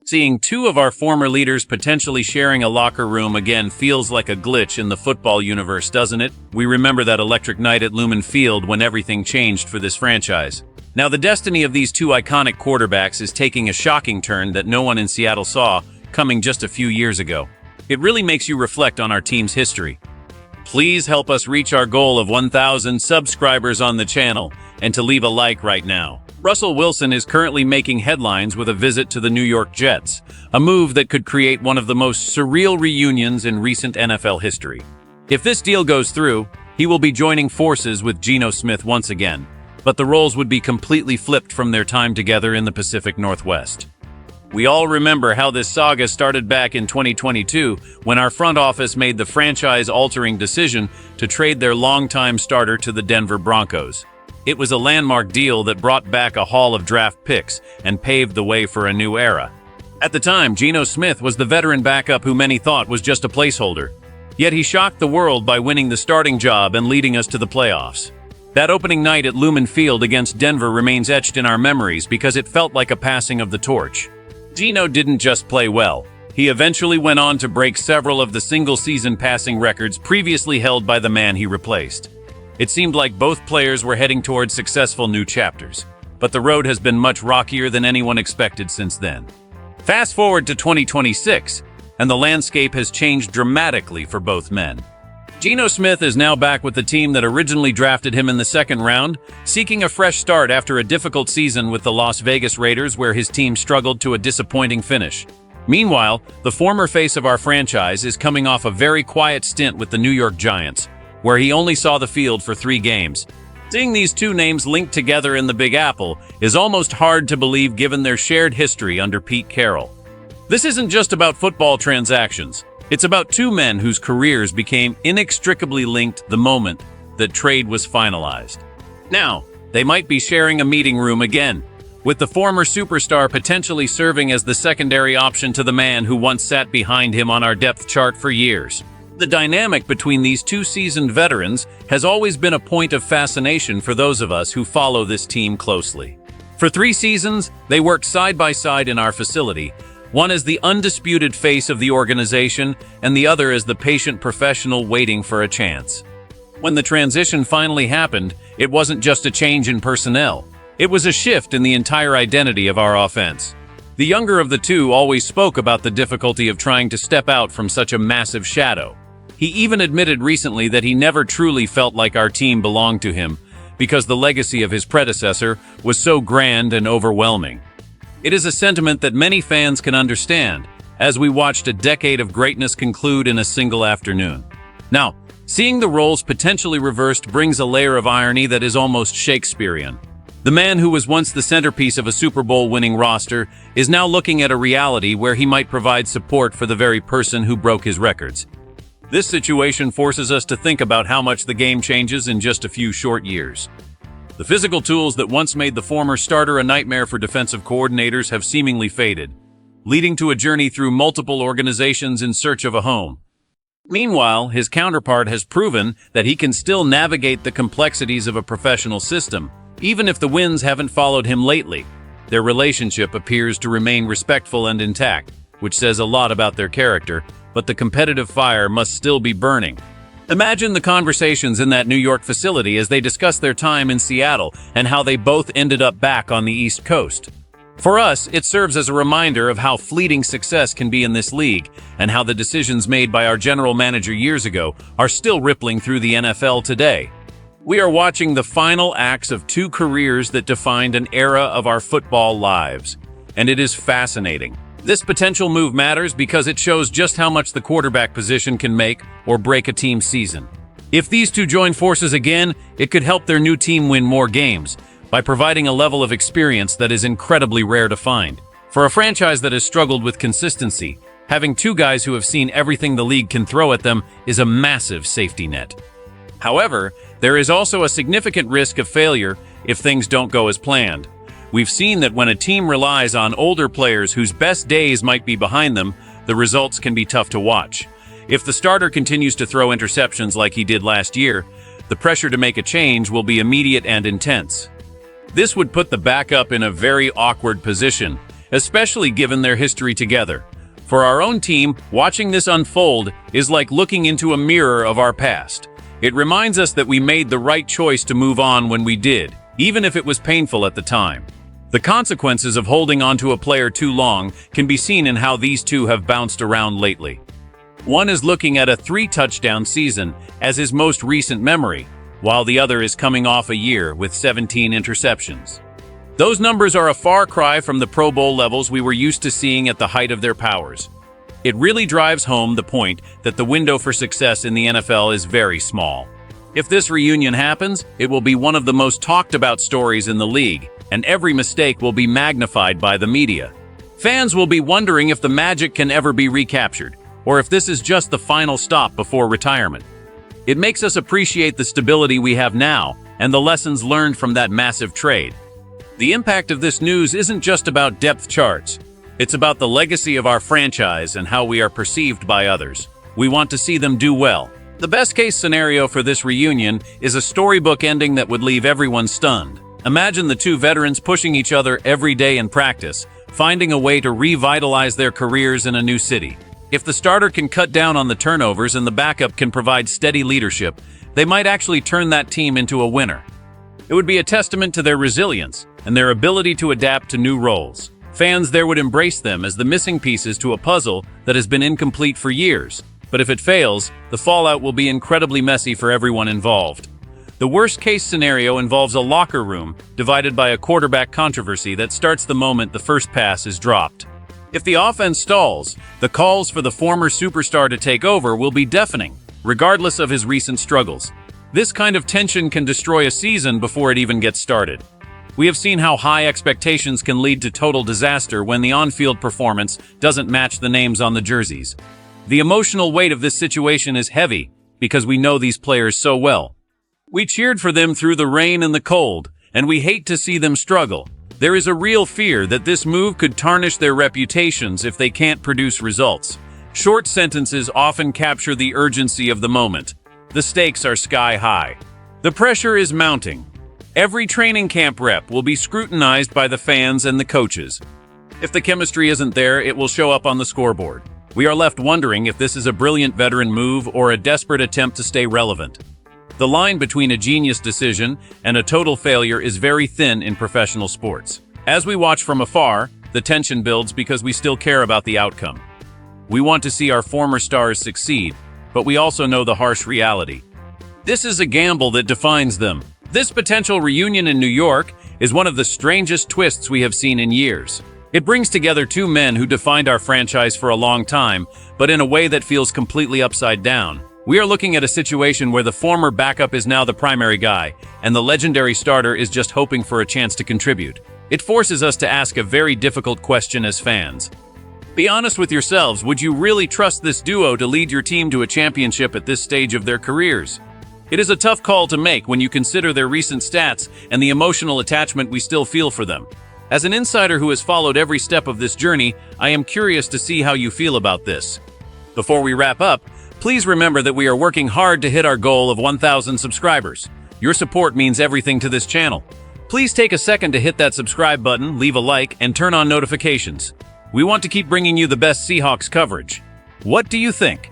Seeing two of our former leaders potentially sharing a locker room again feels like a glitch in the football universe, doesn't it? We remember that electric night at Lumen Field when everything changed for this franchise. Now, the destiny of these two iconic quarterbacks is taking a shocking turn that no one in Seattle saw coming just a few years ago. It really makes you reflect on our team's history. Please help us reach our goal of 1,000 subscribers on the channel and to leave a like right now. Russell Wilson is currently making headlines with a visit to the New York Jets, a move that could create one of the most surreal reunions in recent NFL history. If this deal goes through, he will be joining forces with Geno Smith once again, but the roles would be completely flipped from their time together in the Pacific Northwest. We all remember how this saga started back in 2022 when our front office made the franchise-altering decision to trade their longtime starter to the Denver Broncos. It was a landmark deal that brought back a haul of draft picks and paved the way for a new era. At the time, Geno Smith was the veteran backup who many thought was just a placeholder. Yet he shocked the world by winning the starting job and leading us to the playoffs. That opening night at Lumen Field against Denver remains etched in our memories because it felt like a passing of the torch. Geno didn't just play well. He eventually went on to break several of the single-season passing records previously held by the man he replaced. It seemed like both players were heading towards successful new chapters, but the road has been much rockier than anyone expected since then. Fast forward to 2026, and the landscape has changed dramatically for both men. Geno Smith is now back with the team that originally drafted him in the second round, seeking a fresh start after a difficult season with the Las Vegas Raiders where his team struggled to a disappointing finish. Meanwhile, the former face of our franchise is coming off a very quiet stint with the New York Giants, where he only saw the field for 3 games. Seeing these two names linked together in the Big Apple is almost hard to believe given their shared history under Pete Carroll. This isn't just about football transactions. It's about two men whose careers became inextricably linked the moment that trade was finalized. Now, they might be sharing a meeting room again, with the former superstar potentially serving as the secondary option to the man who once sat behind him on our depth chart for years. The dynamic between these two seasoned veterans has always been a point of fascination for those of us who follow this team closely. For 3 seasons, they worked side by side in our facility, one as the undisputed face of the organization and the other as the patient professional waiting for a chance. When the transition finally happened, it wasn't just a change in personnel. It was a shift in the entire identity of our offense. The younger of the two always spoke about the difficulty of trying to step out from such a massive shadow. He even admitted recently that he never truly felt like our team belonged to him because the legacy of his predecessor was so grand and overwhelming. It is a sentiment that many fans can understand, as we watched a decade of greatness conclude in a single afternoon. Now, seeing the roles potentially reversed brings a layer of irony that is almost Shakespearean. The man who was once the centerpiece of a Super Bowl-winning roster is now looking at a reality where he might provide support for the very person who broke his records. This situation forces us to think about how much the game changes in just a few short years. The physical tools that once made the former starter a nightmare for defensive coordinators have seemingly faded, leading to a journey through multiple organizations in search of a home. Meanwhile, his counterpart has proven that he can still navigate the complexities of a professional system, even if the wins haven't followed him lately. Their relationship appears to remain respectful and intact, which says a lot about their character, but the competitive fire must still be burning. Imagine the conversations in that New York facility as they discuss their time in Seattle and how they both ended up back on the East Coast. For us, it serves as a reminder of how fleeting success can be in this league and how the decisions made by our general manager years ago are still rippling through the NFL today. We are watching the final acts of 2 careers that defined an era of our football lives, and it is fascinating. This potential move matters because it shows just how much the quarterback position can make or break a team's season. If these two join forces again, it could help their new team win more games by providing a level of experience that is incredibly rare to find. For a franchise that has struggled with consistency, having 2 guys who have seen everything the league can throw at them is a massive safety net. However, there is also a significant risk of failure if things don't go as planned. We've seen that when a team relies on older players whose best days might be behind them, the results can be tough to watch. If the starter continues to throw interceptions like he did last year, the pressure to make a change will be immediate and intense. This would put the backup in a very awkward position, especially given their history together. For our own team, watching this unfold is like looking into a mirror of our past. It reminds us that we made the right choice to move on when we did, even if it was painful at the time. The consequences of holding on to a player too long can be seen in how these two have bounced around lately. One is looking at a 3-touchdown season as his most recent memory, while the other is coming off a year with 17 interceptions. Those numbers are a far cry from the Pro Bowl levels we were used to seeing at the height of their powers. It really drives home the point that the window for success in the NFL is very small. If this reunion happens, it will be one of the most talked about stories in the league, and every mistake will be magnified by the media. Fans will be wondering if the magic can ever be recaptured, or if this is just the final stop before retirement. It makes us appreciate the stability we have now and the lessons learned from that massive trade. The impact of this news isn't just about depth charts. It's about the legacy of our franchise and how we are perceived by others. We want to see them do well. The best-case scenario for this reunion is a storybook ending that would leave everyone stunned. Imagine the two veterans pushing each other every day in practice, finding a way to revitalize their careers in a new city. If the starter can cut down on the turnovers and the backup can provide steady leadership, they might actually turn that team into a winner. It would be a testament to their resilience and their ability to adapt to new roles. Fans there would embrace them as the missing pieces to a puzzle that has been incomplete for years. But if it fails, the fallout will be incredibly messy for everyone involved. The worst-case scenario involves a locker room divided by a quarterback controversy that starts the moment the first pass is dropped. If the offense stalls, the calls for the former superstar to take over will be deafening, regardless of his recent struggles. This kind of tension can destroy a season before it even gets started. We have seen how high expectations can lead to total disaster when the on-field performance doesn't match the names on the jerseys. The emotional weight of this situation is heavy because we know these players so well. We cheered for them through the rain and the cold, and we hate to see them struggle. There is a real fear that this move could tarnish their reputations if they can't produce results. Short sentences often capture the urgency of the moment. The stakes are sky high. The pressure is mounting. Every training camp rep will be scrutinized by the fans and the coaches. If the chemistry isn't there, it will show up on the scoreboard. We are left wondering if this is a brilliant veteran move or a desperate attempt to stay relevant. The line between a genius decision and a total failure is very thin in professional sports. As we watch from afar, the tension builds because we still care about the outcome. We want to see our former stars succeed, but we also know the harsh reality. This is a gamble that defines them. This potential reunion in New York is one of the strangest twists we have seen in years. It brings together two men who defined our franchise for a long time, but in a way that feels completely upside down. We are looking at a situation where the former backup is now the primary guy, and the legendary starter is just hoping for a chance to contribute. It forces us to ask a very difficult question as fans. Be honest with yourselves, would you really trust this duo to lead your team to a championship at this stage of their careers? It is a tough call to make when you consider their recent stats and the emotional attachment we still feel for them. As an insider who has followed every step of this journey, I am curious to see how you feel about this. Before we wrap up, please remember that we are working hard to hit our goal of 1,000 subscribers. Your support means everything to this channel. Please take a second to hit that subscribe button, leave a like, and turn on notifications. We want to keep bringing you the best Seahawks coverage. What do you think?